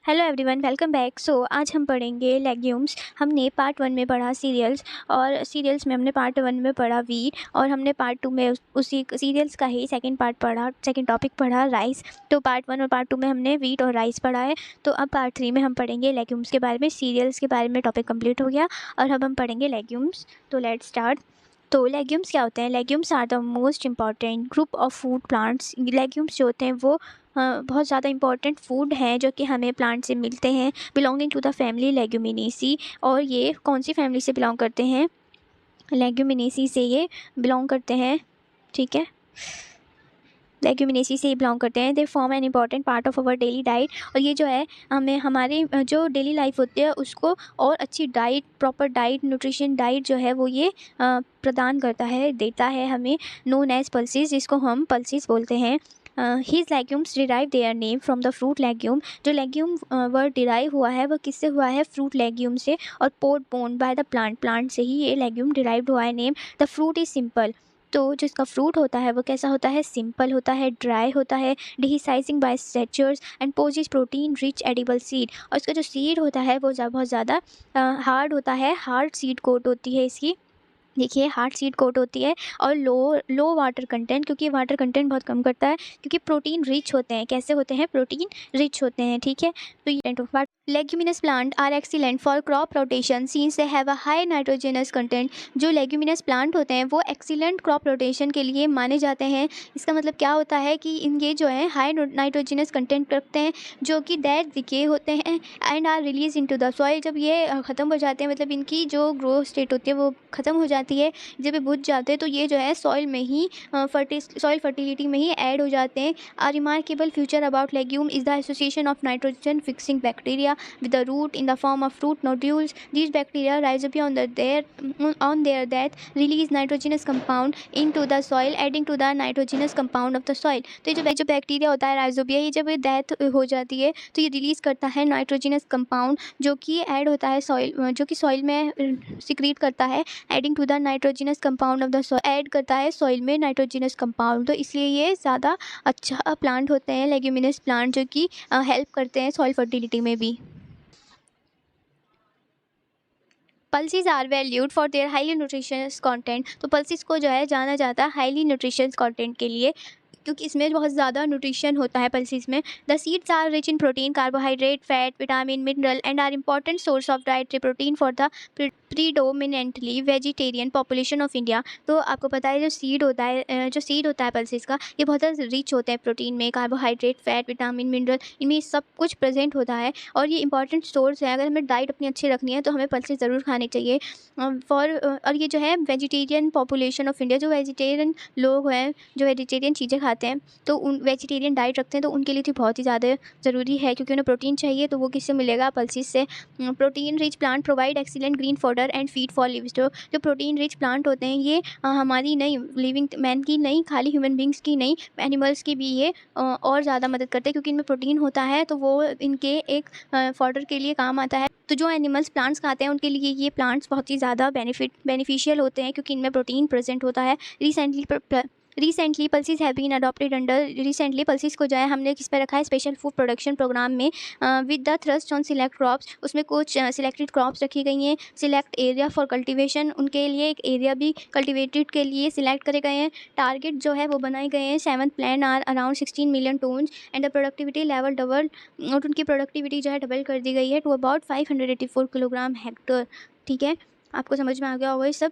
Hello everyone, welcome back. आज हम पढ़ेंगे लेग्यूम्स। हमने पार्ट 1 में पढ़ा सीरियल्स, और सीरियल्स में हमने पार्ट 1 में पढ़ा वीट, और हमने पार्ट 2 में उसी सीरियल्स का ही सेकंड टॉपिक पढ़ा राइस। तो पार्ट 1 और पार्ट 2 में हमने वीट और राइस पढ़ा है। तो अब पार्ट 3 में हम पढ़ेंगे लेग्यूम्स के बारे में। सीरियल्स के बारे में टॉपिक कंप्लीट हो गया और अब हम पढ़ेंगे लेग्यूम्स। तो लेट्स स्टार्ट। तो लेग्यूम्स क्या होते हैं? Legumes are the most important group of food plants. Legumes जो होते हैं वो बहुत ज़्यादा इंपॉर्टेंट फूड हैं जो कि हमें प्लांट से मिलते हैं, belonging to the family Leguminosae. और ये कौन सी फैमिली से बिलोंग करते हैं? लेग्यूमिनेसी से ये बिलोंग करते हैं, ठीक है, लेग्यूमिनेसी से ही बिलोंग करते हैं। They form an important part of our daily diet. और ये जो है हमें हमारी जो डेली लाइफ होती है उसको और अच्छी diet, proper diet, nutrition diet जो है वो ये प्रदान करता है, देता है हमें, नोन एज पल्सिस, जिसको हम पल्सिस बोलते हैं। These legumes derive their name from the fruit legume. जो लेग्यूम वर्ड डिराइव हुआ है वो किससे हुआ है? फ्रूट लेग्यूम से। और port borne by the plant से ही ये लेग्यूम डिराइव्ड हुआ है name. The fruit is simple. तो जिसका फ्रूट होता है वो कैसा होता है? सिंपल होता है, ड्राई होता है, dehiscing by structures and pods protein rich edible seed. और इसका जो सीड होता है वो बहुत ज़्यादा हार्ड होता है, हार्ड सीड कोट होती है इसकी, देखिए हार्ड सीड कोट होती है। और लो वाटर कंटेंट, क्योंकि वाटर कंटेंट बहुत कम करता है, क्योंकि प्रोटीन रिच होते हैं। कैसे होते हैं? प्रोटीन रिच होते हैं, ठीक है। तो ये leguminous plant are excellent for crop rotation since they have a high nitrogenous content. जो लेग्यूमिनस प्लांट होते हैं वो एक्सीलेंट क्रॉप रोटेशन के लिए माने जाते हैं। इसका मतलब क्या होता है कि इनके जो है हाई नाइट्रोजनस कंटेंट रखते हैं, जो कि दैट डिके होते हैं and are release into the soil. जब ये ख़त्म हो जाते हैं, मतलब इनकी जो ग्रोथ स्टेट होती है वो ख़त्म हो जाती है, जब ये बुझ जाते हैं तो ये जो है सॉइल में ही सॉइल फर्टिलिटी में ही ऐड हो जाते हैं। A remarkable feature about legume is the association of nitrogen fixing bacteria with the root in the form of root nodules. These bacteria rhizobia on their death release nitrogenous compound into the soil, adding to the nitrogenous compound of the soil. तो ये जो bacteria होता है rhizobia, ये जब death हो जाती है तो ये रिलीज करता है नाइट्रोजनस कंपाउंड, जो कि ऐड होता है सॉइल, जो कि सॉइल में सिक्रीट करता है, adding to the nitrogenous compound of the soil, add करता है सॉइल में नाइट्रोजनस कंपाउंड। तो इसलिए ये ज़्यादा अच्छा प्लांट होते हैं लेग्यूमिनस प्लांट, जो कि हेल्प करते हैं सॉइल फर्टिलिटी में भी। Pulses are valued for their highly nutritious content. तो पल्सिस को जो है जाना जाता है हाईली न्यूट्रिशियस कंटेंट के लिए, क्योंकि इसमें बहुत ज़्यादा न्यूट्रिशन होता है पल्सिस में। The seeds are rich in protein, carbohydrate, fat, vitamin, mineral and are important source of dietary protein for the predominantly vegetarian population of India. तो आपको पता है जो सीड होता है पल्सिस का, ये बहुत ज़्यादा रिच होता है प्रोटीन में, कार्बोहाइड्रेट, फैट, विटामिन, मिनरल, इनमें सब कुछ प्रेजेंट होता है और ये इंपॉर्टेंट सोर्स है। अगर हमें डाइट अपनी अच्छी रखनी है तो हमें पल्सिस ज़रूर खानी चाहिए। और ये जो है वेजिटेरियन पॉपुलेशन ऑफ इंडिया, जो वेजिटेरियन लोग हैं, जो वेजिटेरियन चीज़ें खाते हैं, तो उन वेजिटेरियन डाइट रखते हैं, तो उनके लिए तो बहुत ही ज़्यादा ज़रूरी है, क्योंकि उन्हें प्रोटीन चाहिए। तो वो किससे मिलेगा? पल्सिस से। Protein rich plant provide excellent green fodder and feed for livestock. जो प्रोटीन रिच प्लांट होते हैं ये हमारी नहीं, लिविंग मैन की नहीं, खाली ह्यूमन बींग्स की नहीं, एनिमल्स की भी ये और ज़्यादा मदद करते हैं, क्योंकि इनमें प्रोटीन होता है, तो वो इनके एक फॉडर के लिए काम आता है। तो जो एनिमल्स प्लांट्स खाते हैं उनके लिए ये प्लांट्स बहुत ही ज़्यादा बेनिफिशियल होते हैं, क्योंकि इनमें प्रोटीन प्रेजेंट होता है। Recently pulses have been adopted under, recently pulses को जो है हमने किस पे रखा है? स्पेशल फूड प्रोडक्शन प्रोग्राम में, with the thrust on select crops. उसमें कुछ सिलेक्टेड क्रॉप्स रखी गई हैं। सिलेक्ट एरिया फॉर कल्टीवेशन, उनके लिए एक एरिया भी कल्टिवेटेड के लिए सिलेक्ट करे गए हैं। टारगेट जो है वो बनाए गए हैं। 7th plan are around 16 million tonnes and the productivity level double, और उनकी प्रोडक्टिविटी जो है डबल कर दी गई है टू अबाउट 584 किलोग्राम हेक्टर, ठीक है। आपको समझ में आ गया होगा ये सब।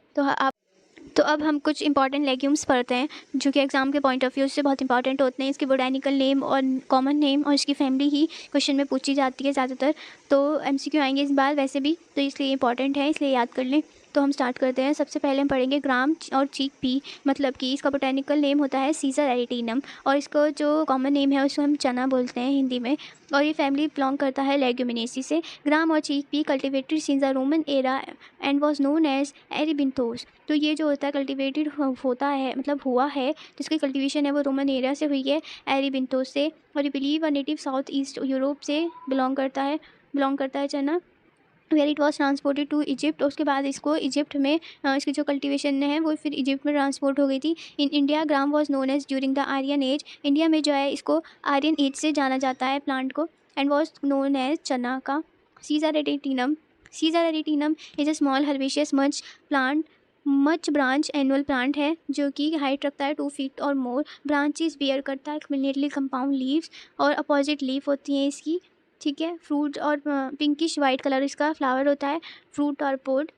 तो अब हम कुछ इंपॉर्टेंट लेग्यूम्स पढ़ते हैं, जो कि एग्जाम के पॉइंट ऑफ व्यू से बहुत इंपॉर्टेंट होते हैं। इसकी बोटैनिकल नेम और कॉमन नेम और इसकी फैमिली ही क्वेश्चन में पूछी जाती है ज़्यादातर, तो एमसीक्यू आएंगे इस बार वैसे भी, तो इसलिए इंपॉर्टेंट है, इसलिए याद कर लें। तो हम स्टार्ट करते हैं। सबसे पहले हम पढ़ेंगे ग्राम और चीक पी, मतलब कि इसका बोटैनिकल नेम होता है सीजर एरिटीनम, और इसको जो कॉमन नेम है उसको हम चना बोलते हैं हिंदी में, और ये फैमिली बिलोंग करता है लेग्यूमिनेसी से। ग्राम और chick pea cultivated since the Roman era and was known as erebinthos. तो ये जो होता है कल्टिवेटेड होता है, मतलब हुआ है, जिसकी कल्टिवेशन है वो रोमन एरिया से हुई है, एरिबिंथोस से। और ये believe native south east Europe से बिलोंग करता है चना, where it was transported to Egypt. उसके बाद इसको इजिप्ट में इसकी जो कल्टीवेशन है वो फिर इजिप्ट में ट्रांसपोर्ट हो गई थी। In India gram was known as during the Aryan age. India में जो है इसको आर्यन एज से जाना जाता है प्लांट को। and was known as चना का. Caesar arietinum is a small herbaceous much branch annual plant है जो कि हाइट रखता है 2 फीट और मोर. ब्रांचेस बियर करता है कम्युनिटली कंपाउंड लीव्स और अपोजिट लीफ होती हैं इसकी. ठीक है. फ्रूट और पिंकिश वाइट कलर इसका फ्लावर होता है. फ्रूट और पोड.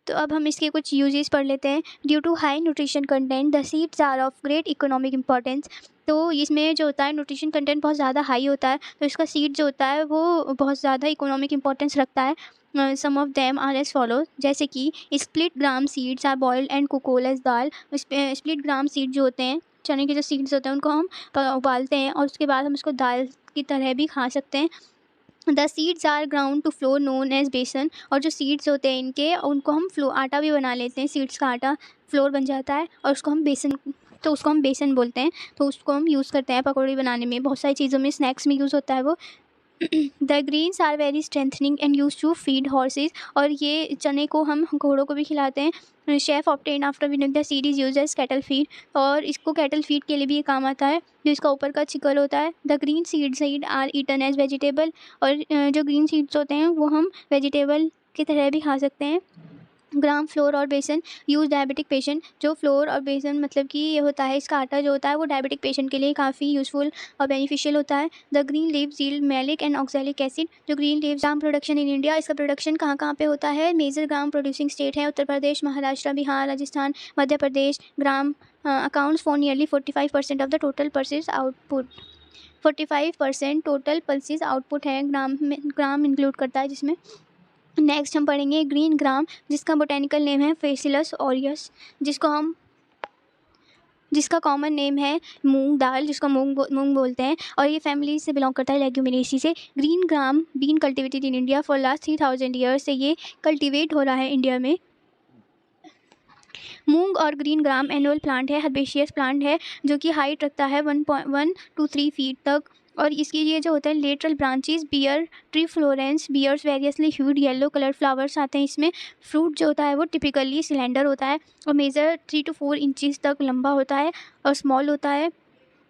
तो अब हम इसके कुछ यूजेस पढ़ लेते हैं. Due to high nutrition content the seeds are of great economic importance. तो इसमें जो होता है न्यूट्रिशन कंटेंट बहुत ज़्यादा हाई होता है, तो इसका सीड जो होता है वो बहुत ज़्यादा इकोनॉमिक इंपॉर्टेंस रखता है. Some of them are as follow. जैसे कि split gram seeds are boiled and cooked as dal. Split gram seed जो होते हैं, चने के जो सीड्स होते हैं, उनको हम उबालते हैं और उसके बाद हम उसको दाल की तरह भी खा सकते हैं. The seeds are ground to flour known as besan. और जो सीड्स होते हैं इनके, उनको हम आटा भी बना लेते हैं. सीड्स का आटा फ्लोर बन जाता है और उसको हम बेसन बोलते हैं. तो उसको हम यूज़ करते हैं पकौड़ी बनाने में, बहुत सारी चीज़ों में, स्नैक्स में यूज़ होता है वो. The greens are very strengthening and use to feed horses. और ये चने को हम घोड़ों को भी खिलाते हैं. Chaff obtain after winning the seed is use as cattle feed. और इसको कैटल फीड के लिए भी ये काम आता है, जो इसका ऊपर का छिकल होता है. The green seed are eaten as vegetable. और जो ग्रीन सीड्स होते हैं वो हम वेजिटेबल की तरह भी खा सकते हैं. ग्राम फ्लोर और बेसन यूज डायबिटिक पेशेंट. जो फ्लोर और बेसन मतलब कि ये होता है, इसका आटा जो होता है वो डायबिटिक पेशेंट के लिए काफ़ी यूज़फुल और बेनिफिशियल होता है. The green leaves yield malic and oxalic acid. जो green leaves gram production in India, इसका प्रोडक्शन कहाँ कहाँ पे होता है? मेजर ग्राम प्रोड्यूसिंग स्टेट है Uttar Pradesh, Maharashtra, Bihar, Rajasthan, Madhya Pradesh. Gram accounts for nearly 45% of the total pulses output. 45% total pulses output है ग्राम इंक्लूड करता है जिसमें. नेक्स्ट हम पढ़ेंगे ग्रीन ग्राम, जिसका बोटेनिकल नेम है फेसिलस ऑरियस, जिसका कॉमन नेम है मूंग दाल, जिसको मूंग बोलते हैं. और ये फैमिली से बिलोंग करता है लेग्यूमिनेसी से. Green gram bean cultivated in India for last 3000 years से ये कल्टिवेट हो रहा है इंडिया में. मूंग और ग्रीन ग्राम एनुअल प्लांट है, हर्बेशियस प्लांट है जो कि हाइट रखता है 1 to 3 फीट तक. और इसकी ये जो होता है lateral branches bear tree florescence bears variously hued yellow colour flowers आते हैं इसमें. फ्रूट जो होता है वो टिपिकली सिलेंडर होता है और मेजर 3 to 4 इंचज़ तक लंबा होता है और स्मॉल होता है.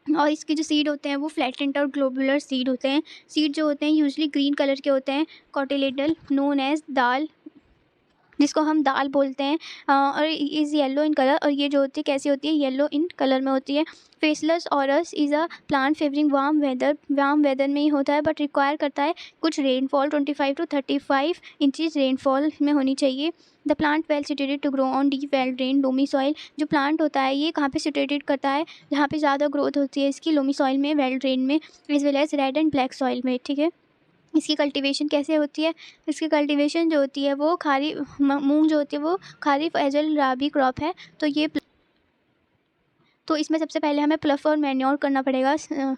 और इसके जो सीड होते हैं वो फ्लैटेंट और ग्लोबुलर सीड होते हैं. सीड जो होते हैं यूजली ग्रीन कलर के होते हैं, कॉटिलेडल नोन एज दाल, जिसको हम दाल बोलते हैं. और इज़ येलो इन कलर. और ये जो होती है कैसी होती है? येलो इन कलर में होती है. Phaseolus aureus is a plant favouring warm weather में ही होता है, बट रिक्वायर करता है कुछ रेनफॉल 25 to 35 इंचज़ रेनफॉल में होनी चाहिए. The plant well situated to grow on deep well drain loamy soil. जो प्लांट होता है ये कहाँ पे सिचुएटेड करता है? जहाँ पे ज़्यादा ग्रोथ होती है इसकी, लोमी सॉइल में, वेल ड्रेन में, as well as red and black soil में. ठीक है. इसकी कल्टीवेशन कैसे होती है? इसकी कल्टीवेशन जो होती है वो मूंग जो होती है वो खारिफ एजल राबी क्रॉप है. तो इसमें सबसे पहले हमें प्लफ और मैन्योर करना पड़ेगा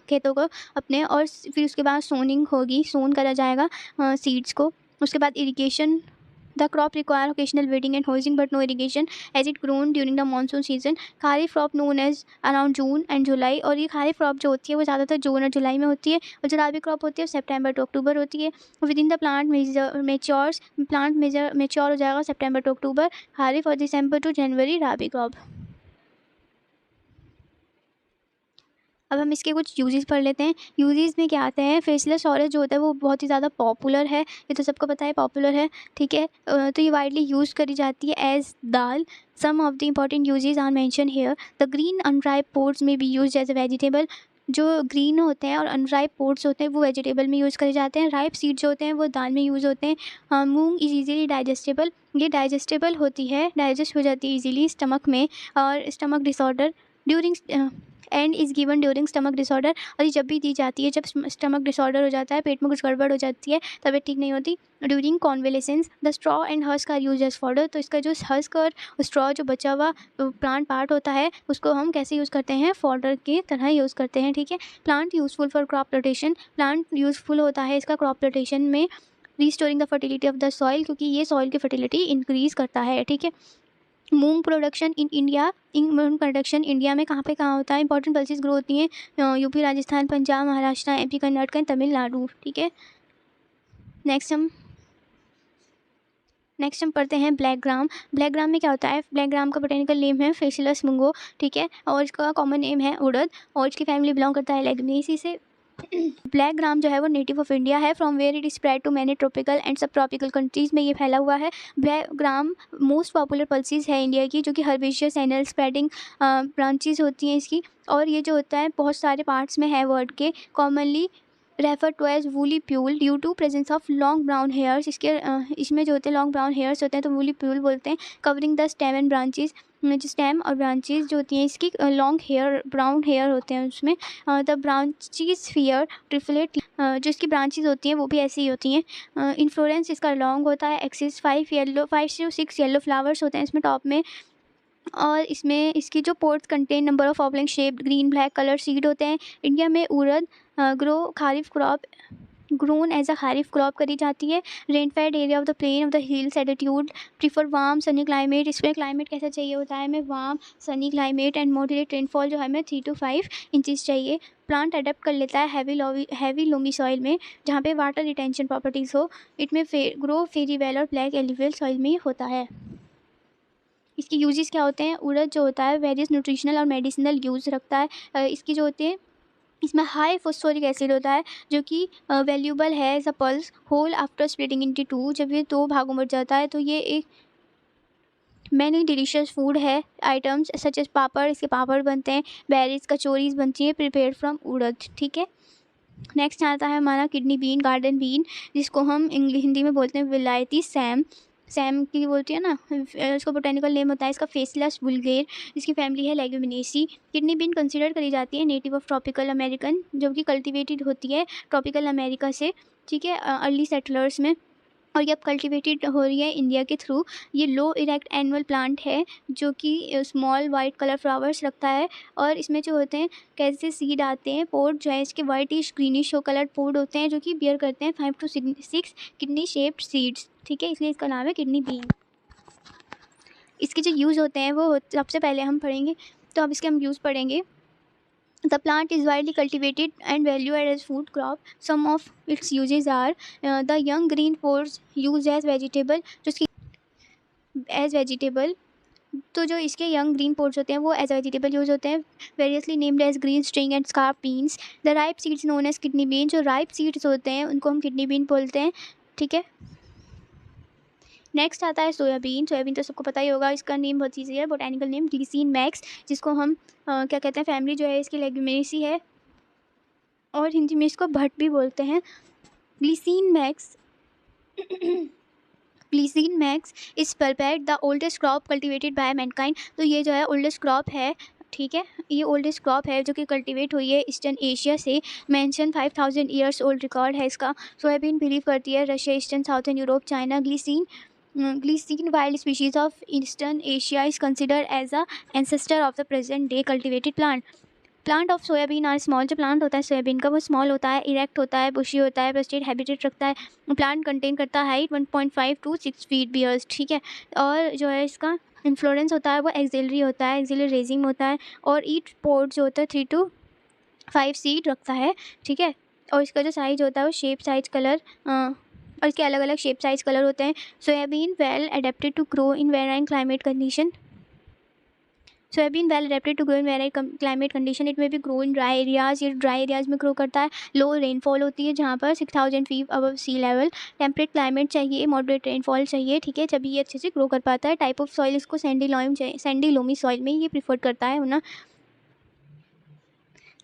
खेतों को अपने, और फिर उसके बाद सोन करा जाएगा सीड्स को. उसके बाद irrigation. The crop require occasional weeding and hoeing but no irrigation as it grown during the monsoon season. Kharif crop known as around June and July. और ये खारिफ क्रॉप जो होती है वो ज़्यादातर जून और जुलाई में होती है. और जो राबी क्रॉप होती है वो सितंबर टू अक्टूबर होती है. With in the plant mature हो जाएगा सितंबर टू अक्टूबर खारिफ, और दिसंबर टू जनवरी राबी क्रॉप. अब हम इसके कुछ यूजेस पढ़ लेते हैं. यूजेस में क्या आते हैं? फेसिलस ऑरस जो होता है वो बहुत ही ज़्यादा पॉपुलर है, ये तो सबको पता है पॉपुलर है. ठीक है. तो ये वाइडली यूज़ करी जाती है as dal. Some of the important uses are mention here. The green unripe pods may be use as a vegetable. जो ग्रीन होते हैं और अनराइप पोड्स होते हैं वो वेजिटेबल में यूज़ करे जाते हैं. राइप सीड जो होते हैं वो दाल में यूज़ होते हैं. मूंग इज़ ईजीली डाइजेस्टेबल. ये डाइजेस्टेबल होती है, डाइजेस्ट हो जाती है ईजीली स्टमक में. और stomach disorder during and is given during stomach disorder. और ये जब भी दी जाती है जब स्टमक डिसऑर्डर हो जाता है, पेट में कुछ गड़बड़ हो जाती है, तबीयत ठीक नहीं होती. During convalescence the straw and husk are use as fodder. तो इसका जो हस्क और स्ट्रॉ जो बचा हुआ प्लांट पार्ट होता है उसको हम कैसे यूज़ करते हैं? फॉडर की तरह यूज़ करते हैं. ठीक है. Plant useful for crop rotation. Plant useful होता है इसका क्रॉप रोटेशन में. Restoring the fertility of the soil, क्योंकि ये सॉइल की फर्टिलिटी इंक्रीज़ करता है. ठीक है. Moong production in India. Moong production India में कहाँ होता है? इंपॉर्टेंट पल्सेस ग्रो होती हैं UP, Rajasthan, Punjab, Maharashtra, MP, Karnataka and Tamil Nadu. ठीक है. नेक्स्ट हम पढ़ते हैं ब्लैक ग्राम. ब्लैक ग्राम में क्या होता है? ब्लैक ग्राम का बोटेनिकल नेम है फेसिलस मुंगो. ठीक है. और इसका कॉमन नेम है उड़द. और इसकी फैमिली बिलोंग करता है लेग्यूमिनेसी से. ब्लैक ग्राम जो है वो नेटिव ऑफ इंडिया है, from where it is spread to many tropical and sub tropical countries में ये फैला हुआ है। Black gram most popular pulses है इंडिया की, जो कि हर्बेशियस एनल स्प्रेडिंग ब्रांचेज होती हैं इसकी, और ये जो होता है बहुत सारे पार्ट्स में है वर्ड के, commonly refer to as woolly pyrol due to presence of long brown hairs. इसमें जो होते हैं लॉन्ग ब्राउन हेयर्स होते हैं तो वूली प्यूल बोलते हैं। Covering the stem and branches, जो स्टेम और ब्रांचेज जो होती हैं इसकी लॉन्ग हेयर ब्राउन हेयर होते हैं उसमें। द ब्रांचेज फियर ट्रिफलेट, जो इसकी ब्रांचेज होती हैं वो भी ऐसी ही होती हैं। इन्फ्लोरेंस इसका लॉन्ग होता है। एक्सिस 5 से 6 येलो फ्लावर्स होते हैं इसमें टॉप में, और इसमें इसकी जो pods contain number of oblong shaped green black colour seed होते हैं। इंडिया में urad grow kharif crop grown as a kharif crop करी जाती है। Rainfed area of the plain of the hills altitude prefer warm sunny climate. इसमें क्लाइमेट कैसा चाहिए होता है हमें, warm sunny climate and moderate rainfall जो है हमें 3 to 5 इंचज़ चाहिए। प्लांट अडेप्ट कर लेता है हैवी लोमी सॉइल में जहाँ पे वाटर रिटेंशन प्रॉपर्टीज़ हो। इट में ग्रो फेरी वेल और ब्लैक एलिवेल सॉइल में होता है। इसके यूजेस क्या होते हैं, उड़द जो होता है वेरियस न्यूट्रिशनल और मेडिसिनल यूज़ रखता है। इसकी जो होती है इसमें हाई फॉस्फोरिक एसिड होता है जो कि वैल्यूबल है as a pulse whole after splitting into 2। जब ये 2 भागों में जाता है तो ये एक मैनी डिलीशियस फूड है आइटम्स सच एज पापड़, इसके पापड़ बनते हैं। बेरीज कचौरीज बनती हैं प्रिपेयर्ड फ्रॉम उड़द, ठीक है। नेक्स्ट आता है हमारा किडनी बीन, गार्डन बीन, जिसको हम हिंदी में बोलते हैं विलायती सैम। सैम की बोलती है ना, इसका बोटेनिकल नेम होता है इसका फेसलेस वुल्गेर। इसकी फैमिली है लेग्यूमिनेसी। किडनी बीन कंसीडर करी जाती है नेटिव ऑफ ट्रॉपिकल अमेरिकन, जो कि कल्टीवेटेड होती है ट्रॉपिकल अमेरिका से, ठीक है, अर्ली सेटलर्स में, और ये अब कल्टीवेटेड हो रही है इंडिया के थ्रू। ये लो इरेक्ट एनुअल प्लांट है जो कि स्मॉल वाइट कलर फ्लावर्स रखता है, और इसमें जो होते हैं कैसे सीड आते हैं, पोड जो है इसके वाइटिश ग्रीनिश शो कलर पोड होते हैं जो कि बियर करते हैं 5 to 6 किडनी शेप्ड सीड्स, ठीक है, इसलिए इसका नाम है किडनी बीन। इसके जो यूज़ होते हैं वो सबसे पहले हम पढ़ेंगे, तो अब इसके हम यूज़ पढ़ेंगे। The plant is widely cultivated and valued as food crop. Some of its uses are the young green pods used as vegetable, तो जो इसके यंग ग्रीन पोड्स होते हैं वो एज वेजिटेबल यूज होते हैं। Variously named as green string and scarp beans. The ripe seeds known as kidney bean, जो ripe seeds होते हैं उनको हम किडनी बीन बोलते हैं, ठीक है। नेक्स्ट आता है सोयाबीन। सोयाबीन तो सबको पता ही होगा, इसका नेम बहुत ईजी है, बोटेनिकल नेम ग्लीसिन मैक्स, जिसको हम क्या कहते हैं, फैमिली जो है इसकी लेग्यूमिनेसी है और हिंदी में इसको भट भी बोलते हैं। Glycine max is perhaps the oldest crop cultivated by mankind. तो ये जो है ओल्डेस्ट क्रॉप है, ठीक है, ये ओल्डेस्ट क्रॉप है जो कि कल्टीवेट हुई है ईस्टर्न एशिया से। मेंशन 5000 ईयर्स ओल्ड रिकॉर्ड है इसका। सोयाबीन बिलीव करती है Russia, eastern southern Europe, China. Glycine wild species of eastern Asia is considered as a ancestor of the present day cultivated plant of soybean are small. जो plant होता है soybean का वो small होता है, erect होता है, बुशी होता है, प्रोस्टेट हैबिटेट रखता है। प्लांट कंटेन करता है हाइट 1.5 to 6 फीट बियर्स, ठीक है, और जो है इसका इन्फ्लोरेंस होता है वो एक्सिलरी होता है, एक्सिलरी रेजिंग होता है, और ईट पोड जो होता है 3 to 5 सीड रखता है, ठीक है। और इसका जो साइज होता है वो शेप साइज कलर और इसके अलग अलग शेप साइज कलर होते हैं। Soybean well adapted to grow in varying climate condition. Soybean well adapted to grow in varying climate condition. It may be grow in dry areas, ये dry areas में ग्रो करता है। लो रेनफॉल होती है जहाँ पर 6000 feet above sea level. Temperate climate चाहिए, मॉडरेट रेनफॉल चाहिए, ठीक है, जब ये अच्छे से ग्रो कर पाता है। टाइप ऑफ सॉइल इसको सैंडी लोमी सॉइल में ये प्रीफर करता है ना।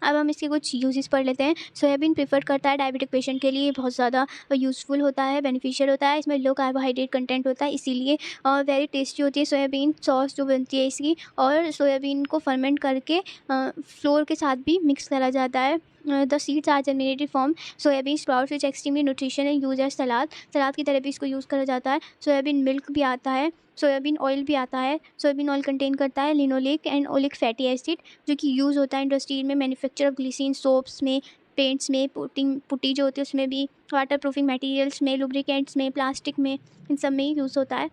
अब हम इसके कुछ यूजेस पढ़ लेते हैं। सोयाबीन प्रीफर करता है डायबिटिक पेशेंट के लिए, बहुत ज़्यादा यूज़फुल होता है, बेनिफिशियल होता है। इसमें लो कार्बोहाइड्रेट कंटेंट होता है इसीलिए, और वेरी टेस्टी होती है सोयाबीन सॉस जो बनती है इसकी। और सोयाबीन को फर्मेंट करके फ्लोर के साथ भी मिक्स करा जाता है। The seeds are germinated from soybean sprouts which extremely nutrition and use as salad की तरह भी इसको यूज़ करा जाता है। सोयाबीन मिल्क भी आता है, सोयाबीन ऑयल भी आता है। सोयाबीन ऑयल कंटेन करता है linoleic and oleic fatty acid जो कि यूज़ होता है इंडस्ट्री में, मैन्युफैक्चर ऑफ ग्लिसरीन, सोप्स में, पेंट्स में, पुट्टी जो होती है उसमें भी, वाटर प्रूफिंग मटेरियल्स में, लुब्रिकेंट्स में, प्लास्टिक में, इन सब में यूज़ होता है।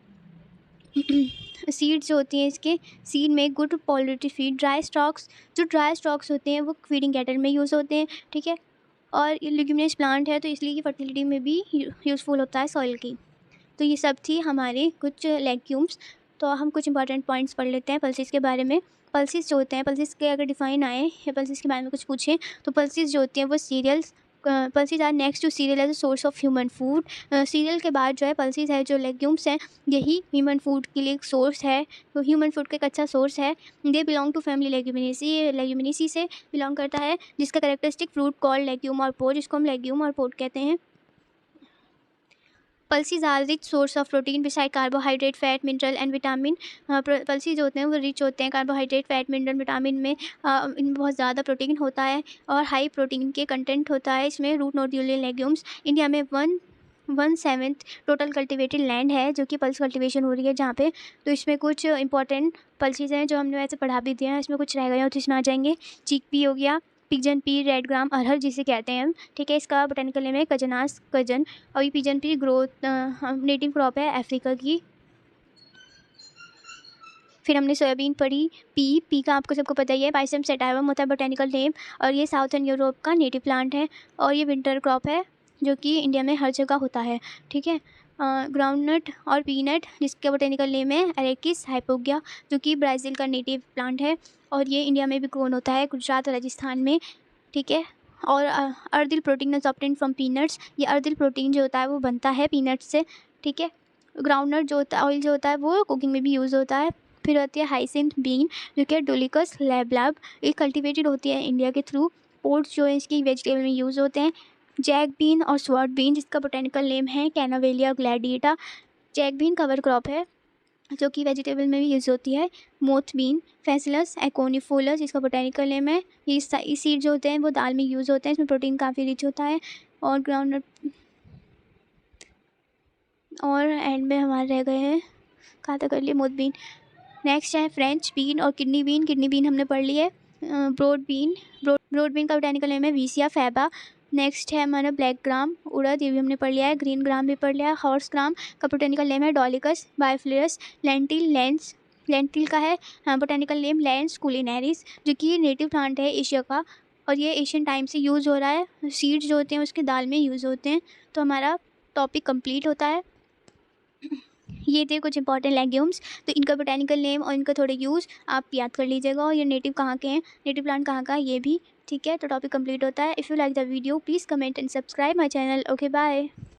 सीड्स जो होती हैं इसके, सीड में good quality feed. Dry stocks होते हैं वो फीडिंग कैटल में यूज़ होते हैं, ठीक है। और ये लिग्यूमिनस प्लांट है तो इसलिए ये फर्टिलिटी में भी यूज़फुल होता है सॉइल की। तो ये सब थी हमारे कुछ लेग्यूम्स। तो हम कुछ इंपॉर्टेंट पॉइंट्स पढ़ लेते हैं पल्सेस के बारे में। पल्सेस जो होते हैं, पल्सेस के अगर डिफाइन आए या पल्सेस के बारे में कुछ पूछें तो पल्सेस जो होती हैं वो cereals, pulses are next to cereal as a source of human food. Cereal के बाद जो है पल्सेस है, जो लेग्यूम्स हैं, यही ह्यूमन फूड के लिए एक सोर्स है, तो ह्यूमन फूड का एक अच्छा सोर्स है। They belong to family Leguminosae, ये लेग्यूमिनेसी से बिलोंग करता है, जिसका कैरेक्टरिस्टिक फ्रूट कॉल्ड लेग्यूम और पोड, जिसको हम लेग्यूम और पोड कहते हैं। Pulses are rich source of protein beside carbohydrate, fat, mineral and vitamin. Pulses जो होते हैं वो रिच होते हैं कार्बोहाइड्रेट, फैट, मिनरल, विटामिन में। इनमें बहुत ज़्यादा प्रोटीन होता है और हाई प्रोटीन के कंटेंट होता है इसमें। रूट नोड्यूलर लेग्यूम्स, इंडिया में 1/7 टोटल कल्टिवेटेड लैंड है जो कि पल्स कल्टिवेशन हो रही है जहाँ पे। तो इसमें कुछ इंपॉर्टेंट पल्सीज हैं जो हमने वैसे पढ़ा भी दिया है, इसमें कुछ रह गए हो तो इसमें आ जाएंगे। चिक पी हो गया, पिजन पी, रेड ग्राम, अरहर जिसे कहते हैं हम, ठीक है। इसका बोटेनिकल नेम है कजनास कजन। और ये pigeon P growth native crop है अफ्रीका की। फिर हमने सोयाबीन पढ़ी। पी का आपको सबको पता ही है, पाइसम सेटाइवम होता है बोटेनिकल नेम, और ये साउथर्न यूरोप का नेटिव प्लांट है और ये विंटर क्रॉप है जो कि इंडिया में हर जगह होता है, ठीक है। ग्राउंडनट और पीनट जिसका बोटेनिकल नेम है अरेकिस हाइपोगिया, जो कि ब्राज़ील का नेटिव प्लांट है और ये इंडिया में भी ग्रोन होता है, गुजरात और राजस्थान में, ठीक है। और Ardil protein is obtained from peanuts, ये अर्दिल प्रोटीन जो होता है वो बनता है पीनट्स से, ठीक है। ग्राउंडनट जो होता है, ऑयल जो होता है वो कुकिंग में भी यूज़ होता है। फिर होती है हाइसिंथ बीन जो कि डोलिकस लैबलैब, ये कल्टिवेटेड होती है इंडिया के थ्रू। पोर्ट्स जो है इसकी वेजिटेबल में यूज़ होते हैं। जैक बीन और स्वॉर्ड बीन जिसका बोटेनिकल नेम है कैनावेलिया ग्लैडिएटा, जैक बीन कवर क्रॉप है जो कि वेजिटेबल में भी यूज़ होती है। मोथ बीन, फैसिलस एकोनिफोलस जिसका बोटेनिकल नेम है, ये सीड जो होते हैं वो दाल में यूज़ होते हैं, इसमें प्रोटीन काफ़ी रिच होता है। और ग्राउंडनट, और एंड में हमारे रह गए हैं, कहाँ तक कर लिए, मोथ बीन। नेक्स्ट है फ्रेंच बीन और किडनी बीन, किडनी बीन हमने पढ़ ली है। ब्रोड बीन, ब्रोड बीन का बोटेनिकल नेम है विसिया फैबा। नेक्स्ट है हमारा ब्लैक ग्राम उड़द, ये भी हमने पढ़ लिया है। ग्रीन ग्राम भी पढ़ लिया है। हॉर्स ग्राम का बोटेनिकल नेम है डॉलिकस बायोफ्लोरस। लेंटिल का है बोटेनिकल नेम लेंस कुलिनेरिस, जो कि नेटिव प्लांट है एशिया का और ये एशियन टाइम से यूज़ हो रहा है। सीड्स जो होते हैं उसके दाल में यूज़ होते हैं। तो हमारा टॉपिक कंप्लीट होता है। ये थे कुछ इंपॉर्टेंट लेग्यूम्स, तो इनका बोटेनिकल नेम और इनका थोड़े यूज़ आप याद कर लीजिएगा, और ये नेटिव कहाँ के हैं, नेटिव प्लांट कहाँ का है ये भी, ठीक है। तो टॉपिक कंप्लीट होता है। If you like the video please comment and subscribe my channel. Okay bye.